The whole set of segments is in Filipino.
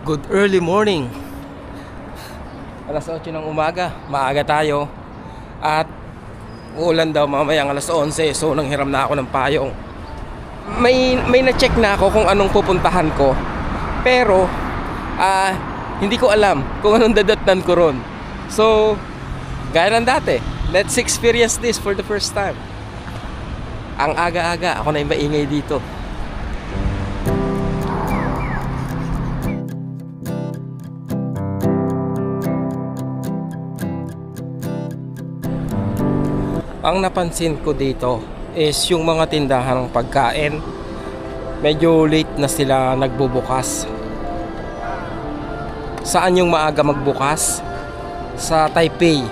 Good early morning. Alas 8 ng umaga, maaga tayo. At uulan daw mamayang alas 11, so nanghiram na ako ng payong. May na-check na ako kung anong pupuntahan ko. Pero hindi ko alam kung anong dadatnan ko ron. So, gaya ng dati, let's experience this for the first time. Ang aga-aga, ako na yung maingay dito. Ang napansin ko dito is yung mga tindahan ng pagkain, medyo late na sila nagbubukas. Saan yung maaga magbukas? Sa Taipei.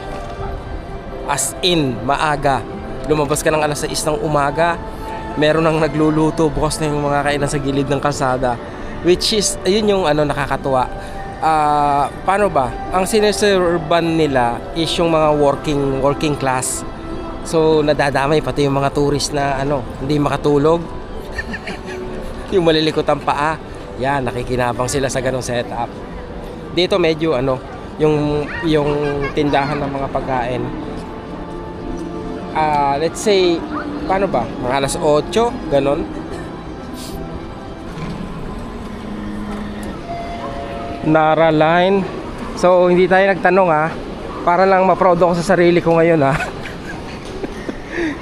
As in, maaga. Lumabas ka ng alas 6 ng umaga, meron nang nagluluto, bukas na yung mga kainan sa gilid ng kalsada. Which is, ayun yung nakakatuwa. Paano ba? Ang sineserban nila is yung mga working class. So nadadamay pati yung mga tourist na hindi makatulog. Yung malilikot ang paa. Yan, nakikinabang sila sa ganong setup. Dito medyo yung tindahan ng mga pagkain. Let's say, paano ba? Mga alas 8, ganon. Nara line. So hindi tayo nagtanong para lang ma-proud ako sa sarili ko ngayon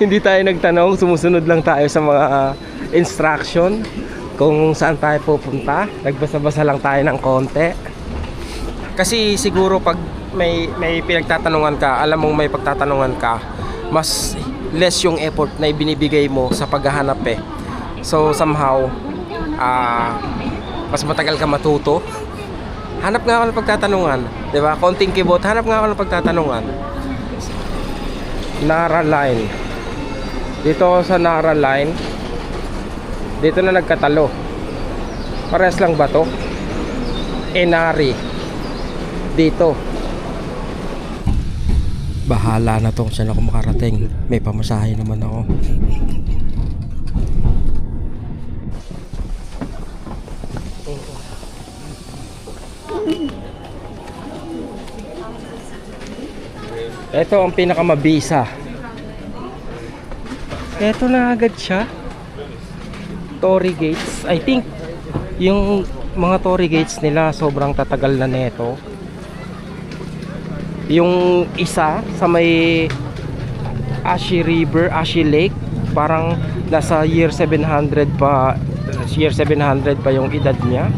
Hindi tayo nagtanong, sumusunod lang tayo sa mga instruction kung saan tayo pupunta. Nagbasa-basa lang tayo ng konti. Kasi siguro pag may pinagtatanungan ka, alam mong may pagtatanungan ka, mas less yung effort na ibinibigay mo sa paghahanap So somehow, mas matagal ka matuto. Hanap nga ako ng pagtatanungan, diba? Konting kibot, hanap nga ako ng pagtatanungan. Nara line. Dito sa Nara line, dito na nagkatalo. Parehas lang ba to? Enari. Dito. Bahala na tong siya na kung makarating. May pamasahe naman ako. Ito ang pinakamabisa. Ito na agad siya. Torii Gates. I think yung mga Torii Gates nila sobrang tatagal na neto. Yung isa sa may Ashi River, Ashi Lake, parang nasa year 700 pa yung edad niya.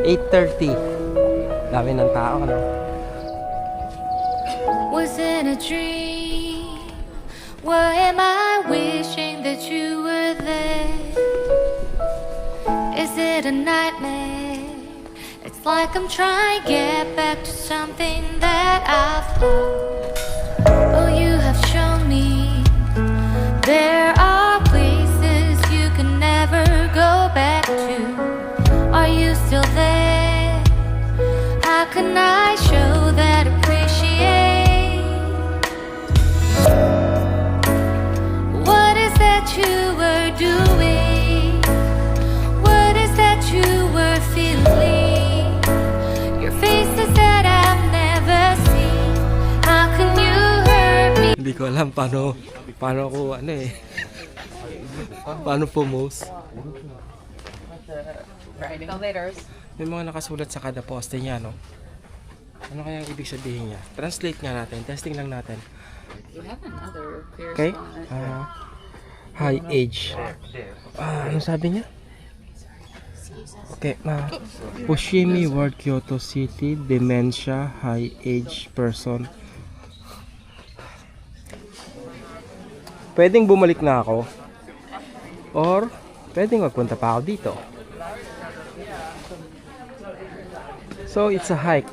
(8:30). Dami ng tao, Was it a dream? Or am I wishing that you were there? Is it a nightmare? It's like I'm trying to get back to something that I've lost. Oh, you have shown me there are places you can never go back to. Are you still there? How can I show that appreciation? What is that you were doing? What is that you were feeling? Your faces that I've never seen. How can you hurt me? Hindi ko alam paano ko paano post. May mga nakasulat sa kada poste niya, no? Ano kaya ang ibig sabihin niya? Translate nga natin, testing lang natin. Okay? High age. Ano sabi niya? Okay, Fushimi Ward, Kyoto City, dementia, high age person. Pwedeng bumalik na ako or pwedeng magpunta pa ako dito. So it's a hike.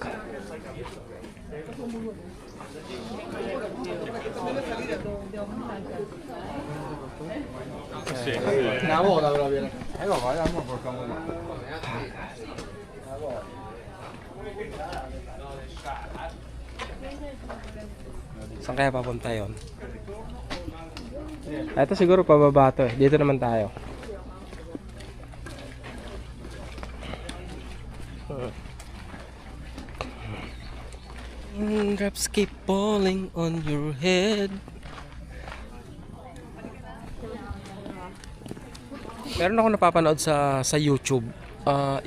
Saan kaya papunta yun? Ito siguro pababa to eh. Dito naman tayo. Drops keep falling on your head. Meron ako napapanood sa YouTube.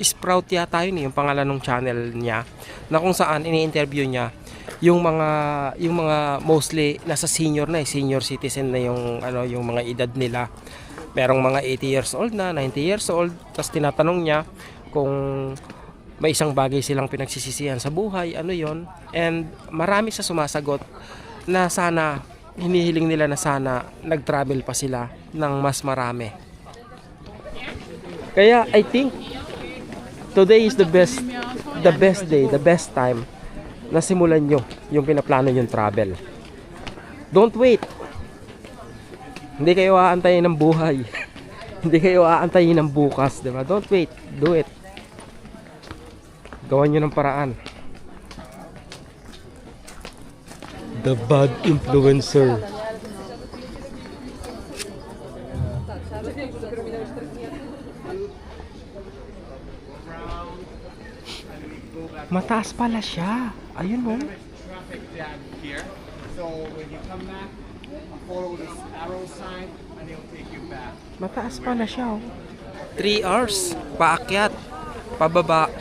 Sprout yata yun yung pangalan ng channel niya, na kung saan ini-interview niya yung mga mostly nasa senior citizen na yung mga edad nila. Merong mga 80 years old na, 90 years old. Tapos tinatanong niya kung may isang bagay silang pinagsisisihan sa buhay, ano yon. And marami sa sumasagot na sana, hinihiling nila na sana nag-travel pa sila ng mas marami. Kaya I think today is the best day, the best time na simulan nyo yung pinaplano yung travel. Don't wait. Hindi kayo aantayin ng buhay. Hindi kayo aantayin ng bukas, diba? Don't wait. Do it. Gawan nyo ng paraan. The bad influencer. Mataas pala siya. Ayun mo. Traffic jam here. So when you come back, follow this arrow sign and it'll take you back. Mataas pala siya. 3 hours. Paakyat. Pababa.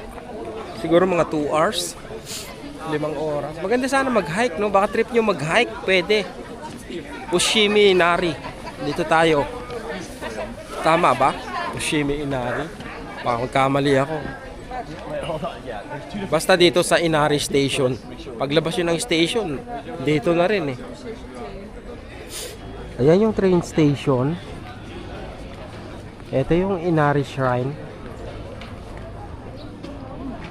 Siguro mga 2 hours. 5 oras. Maganda sana mag-hike, no? Baka trip nyo mag-hike. Pwede. Fushimi Inari. Dito tayo. Tama ba? Fushimi Inari. Baka magkamali ako. Basta dito sa Inari Station. Paglabas yun ng station, dito na rin eh. Ayan yung train station. Ito yung Inari Shrine.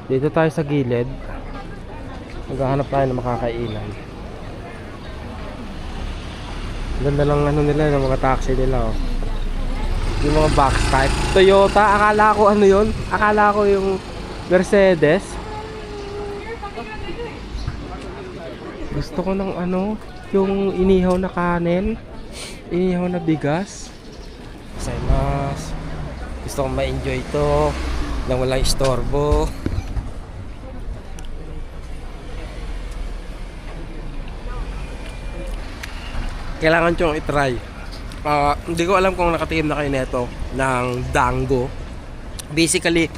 Dito tayo sa gilid. Maghahanap tayo ng makakainan. Ganda lang ano nila, ng mga taxi nila oh. Yung mga box type Toyota, akala ko ano yun? Akala ko yung Mercedes. Gusto ko ng ano, yung inihaw na kanin, inihaw na bigas. Mas gusto kong ma-enjoy ito nang walang istorbo. Kailangan tiyong itry. Hindi ko alam kung nakatikim na kayo nito ng dango. Basically,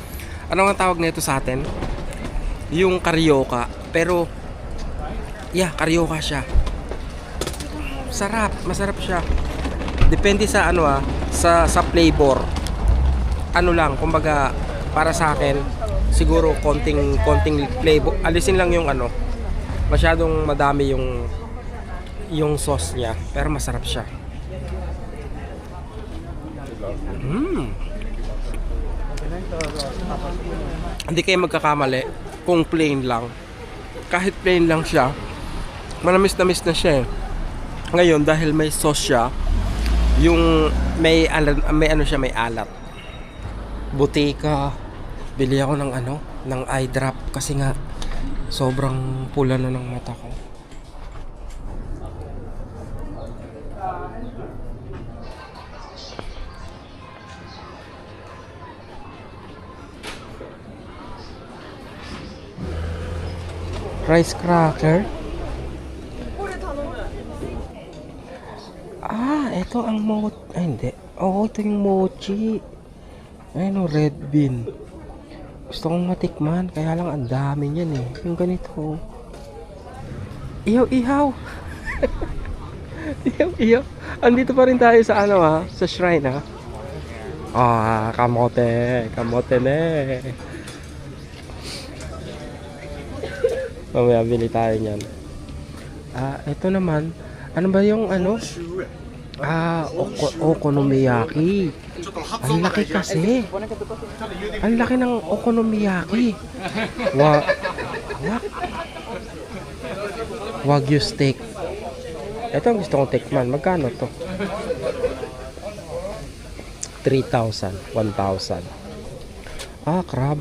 ano ang tawag nito sa atin? Yung karyoka. Pero, yeah, karyoka siya. Sarap, masarap siya. Depende sa ano sa flavor. Ano lang, kumbaga, para sa akin, siguro konting flavor. Alisin lang yung ano, masyadong madami yung sauce niya, pero masarap siya. Hindi kayo magkakamali kung plain lang. Kahit plain lang siya, manamis-namis na siya eh. Ngayon dahil may sauce siya, yung may ano siya, may alat. Butika, bili ako ng ano, ng eye drop kasi nga sobrang pula na ng mata ko. Rice cracker. Ito ang hindi. Ito yung mochi. Ayun o, red bean. Gusto kong matikman, kaya lang ang dami niyan eh. Yung ganito. Ihaw. Ihaw. Andito pa rin tayo sa ano sa shrine kamote. Kamote ne. Mamaya bili tayo niyan. Ito naman. Ano ba yung ano? Okonomiyaki. Ang laki kasi. Ang laki ng okonomiyaki. Wagyu steak. Ito ang gusto kong tikman. Magkano to? 3,000, 1,000. Crab.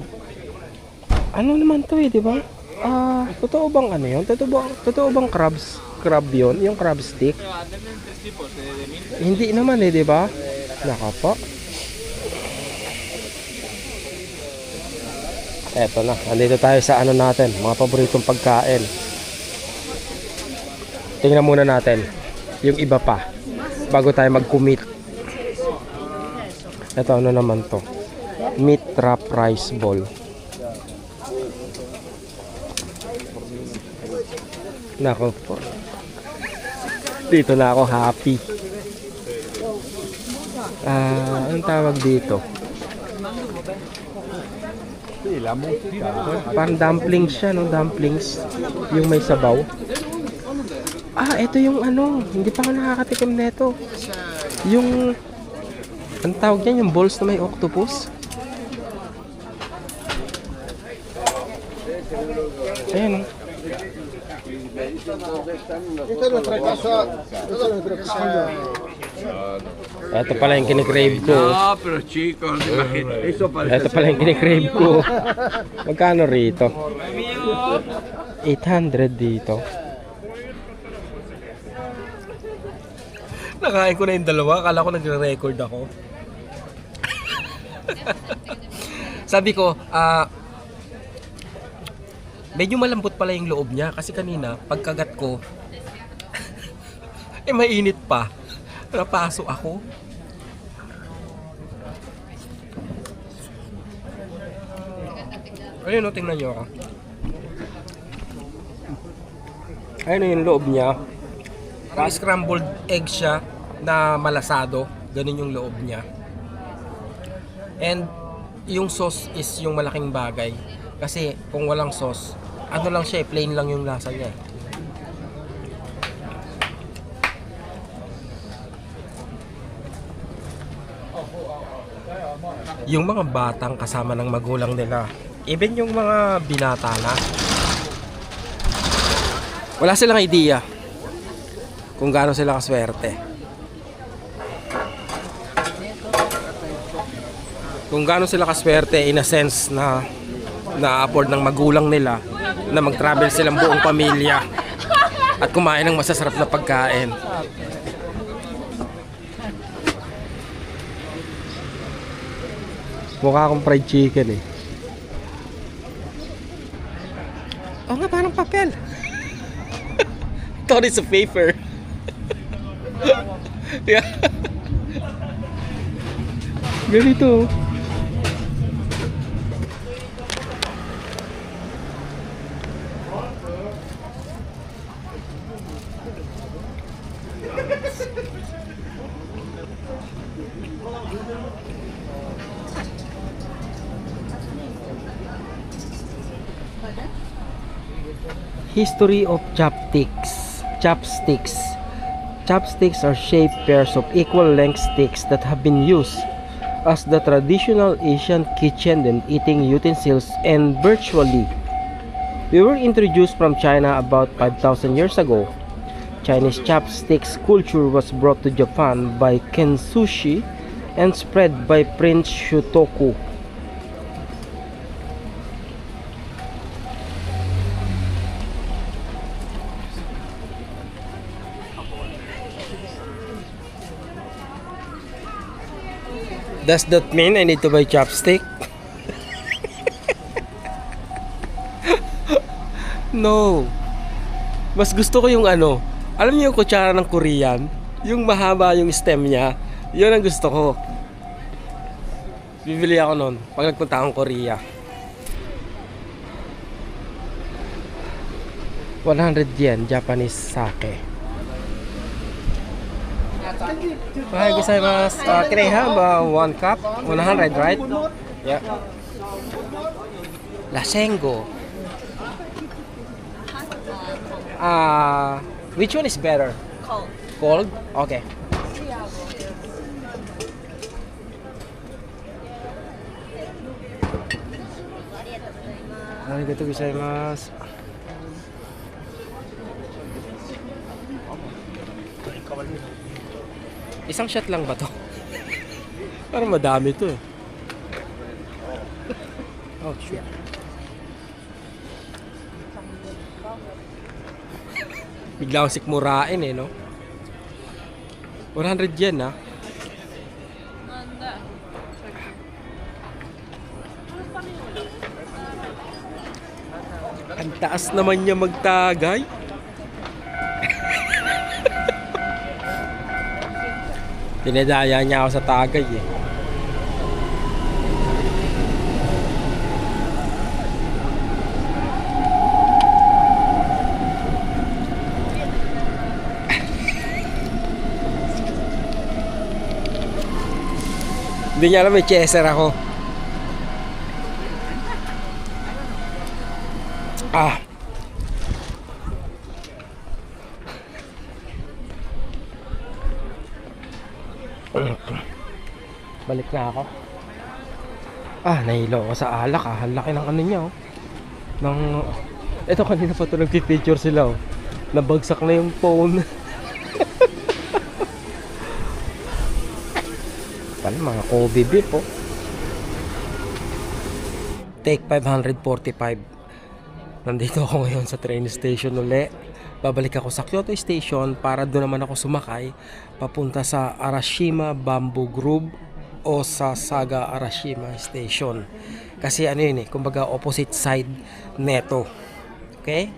Ano naman to di ba? Totoo bang ano yun? Totoo bang crab yun? Yung crab stick? Hindi naman di ba? Naka po. Eto na, andito tayo sa ano natin, mga paboritong pagkain. Tingnan muna natin yung iba pa bago tayo mag-commit. Eto, ano naman to? Meat wrap rice ball. Nako po. Dito na ako happy. Anong tawag dito? Parang dumplings siya, no? Dumplings. Yung may sabaw. Ito yung ano. Hindi pa ako nakakatikim nito. Yung... Ang tawag yan, yung balls na may octopus. Ayan, no? Ito pala yung kinikrave ko. No, pero chicos, eso Ito pala yung kinikrave ko. Magkano rito? 800 dito. Nakain ko na yung dalawa. Akala ko nagre-record ako. Sabi ko, medyo malambot pala yung loob niya. Kasi kanina, pagkagat ko, mainit pa. Napaso ako. Ayun o, tingnan nyo ako. Ayun o yung loob niya. Scrambled egg siya na malasado. Ganun yung loob niya. And yung sauce is yung malaking bagay. Kasi kung walang sauce, ano lang siya, plain lang yung lasa niya. Yung mga batang kasama ng magulang nila, even yung mga binata na, wala silang idea kung gaano sila kaswerte. Kung gaano sila kaswerte in a sense na na-afford ng magulang nila na mag-travel silang buong pamilya at kumain ng masasarap na pagkain. Mukha akong fried chicken eh. Oo nga, parang papel. Thought it's a paper. Yeah. Ganito. History of chopsticks. Chopsticks are shaped pairs of equal length sticks that have been used as the traditional Asian kitchen and eating utensils, and virtually we were introduced from China about 5,000 years ago. Chinese chopsticks culture was brought to Japan by Kensushi and spread by Prince Shutoku. Does that mean I need to buy chopstick? No. Mas gusto ko yung ano. Alam niyo yung kutsara ng Korean? Yung mahaba yung stem niya. Yun ang gusto ko. Bibili ako nun pag nagpunta akong Korea. 100 yen, Japanese sake. Hi, gozaimasu. Can I have one cup? 100, right? Yeah. Lasengo. Which one is better? Cold. Cold? Okay. Arigatou gozaimasu. Isang shot lang ba to? Parang madami to eh. Oh, shit. Bigla akong sikmurain eh, no? 100 yen, ha? Ang taas naman niya magtagay. Dinadaya niya ako sa tagay eh. Hindi niya alam may chaser ako. Ah. Balik na ako. Ah, nahilo ako sa alak ah. Ang laki ng ano niya oh. Ito kanina pa ito nagpipicture sila oh. Nabagsak na yung phone. Pala mga Kobe beef oh. Take 545. Nandito ako ngayon sa train station uli. Babalik ako sa Kyoto Station para doon naman ako sumakay papunta sa Arashima Bamboo Grove o sa Saga Arashima Station. Kasi ano yun eh, kumbaga opposite side neto. Okay?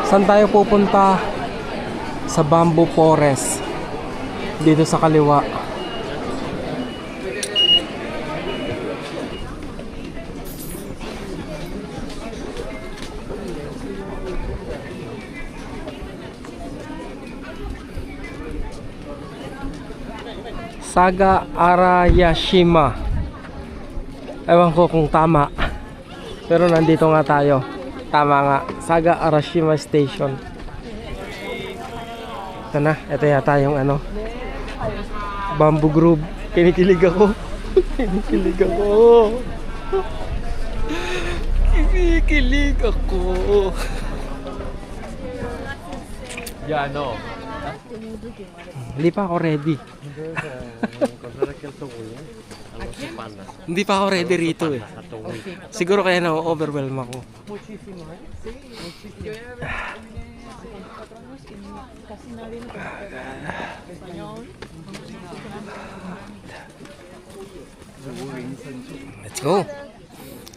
Saan tayo pupunta? Sa Bamboo Forest. Dito sa kaliwa. Saga Arashima. Ewan ko kung tama. Pero nandito nga tayo. Tama nga. Saga Arashima Station. Ito na. Ito yata yung ano. Bamboo Grove. Kinikilig ako. Kinikilig ako. Kinikilig ako. Yano. Hindi pa ako ready. Hindi pa ako ready rito eh. Siguro kaya na-overwhelm ako. Let's go.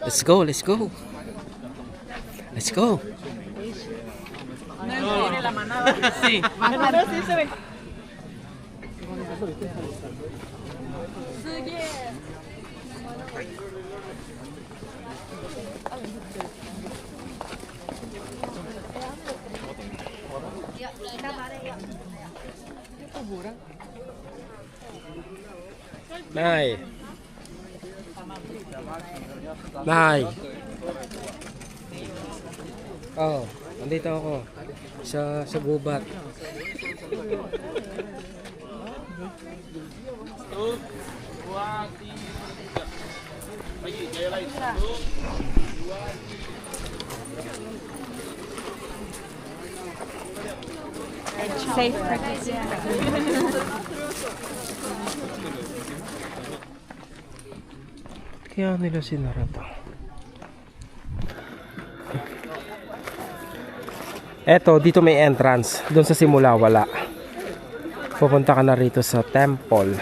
Let's go, let's go. Let's go. Sí. Nay. Nay. Oh, nandito ako sa gubat. Safe pregnancy. Kaya nila sinara to. Eto, dito may entrance. Doon sa simula wala. Pupunta ka na rito sa temple.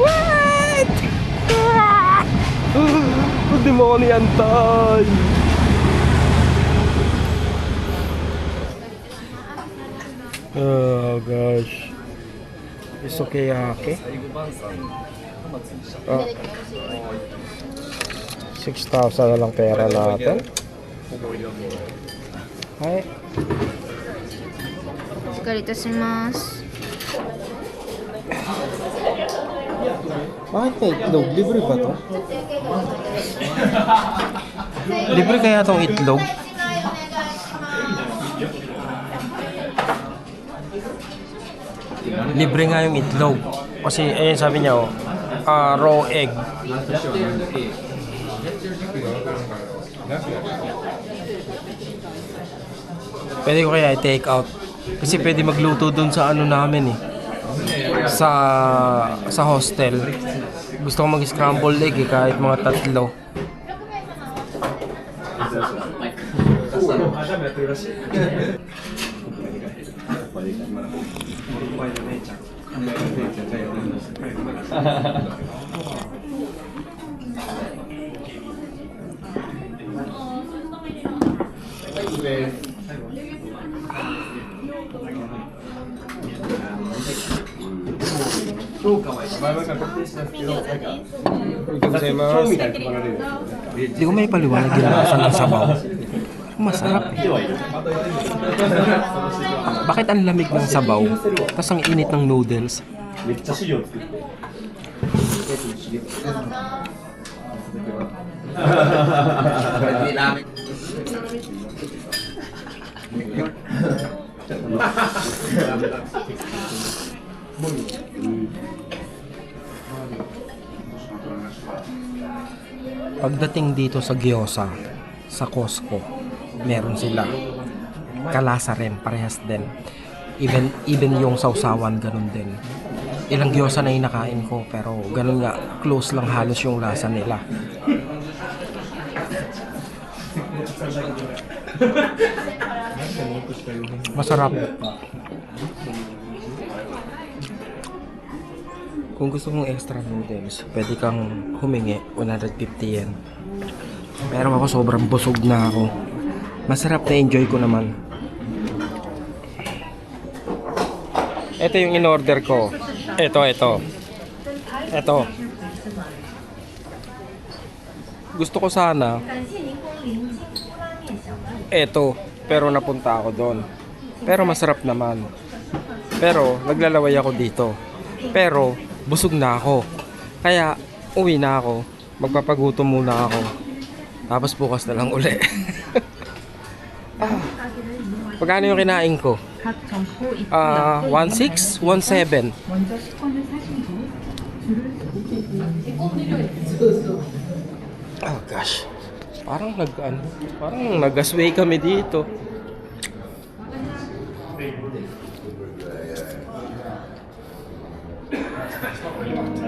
What? Hindi mo ako niantay. Oh gosh. It's okay, okay. 6,000 na lang pera natin. Hi. お疲れいたします。 Bakit may itlog? Libre ba to? Libre kaya tong itlog? Libre nga yung itlog. Kasi ayun sabi niya raw egg. Pwede ko kaya i-take out. Kasi pwede magluto dun sa ano namin eh. Sa hostel. Gusto ko mag-scramble egg eh, kahit mga tatlo. Hindi ko may paliwanag yung lasa ng sabaw. Masarap eh. Bakit ang lamig ng sabaw, tapos ang init ng noodles? Pagdating dito sa gyoza, sa Costco, meron sila. Kalasa rin, parehas din. Even yung sausawan, ganun din. Ilang gyoza na yung nakain ko, pero ganun nga, close lang halos yung lasa nila. Masarap. Kung gusto mong extra noodles, pwede kang humingi, 150 yen. Pero ako sobrang busog na ako. Masarap na enjoy ko naman. Ito yung in-order ko. Ito. Gusto ko sana ito, pero napunta ako doon. Pero masarap naman. Pero naglalaway ako dito. Pero busog na ako. Kaya uwi na ako. Magpapagutom muna ako. Tapos bukas na lang uli. Pagkano yung kinain ko? 1.6? 1.7. Oh gosh. Parang nag-gasway kami dito.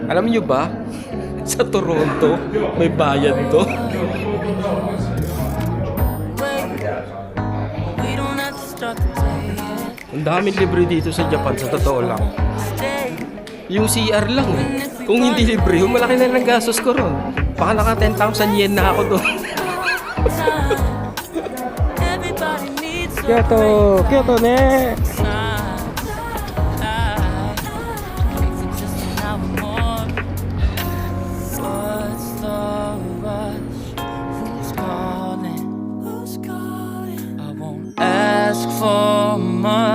Alam niyo ba? Sa Toronto, may bayad to. Ang daming libre dito sa Japan, sa totoo lang. Yung CR lang eh. Kung hindi libre, yung malaki na ng gastos ko ron. Baka naka 10,000 yen na ako doon. Kyoto ne! Ask for much.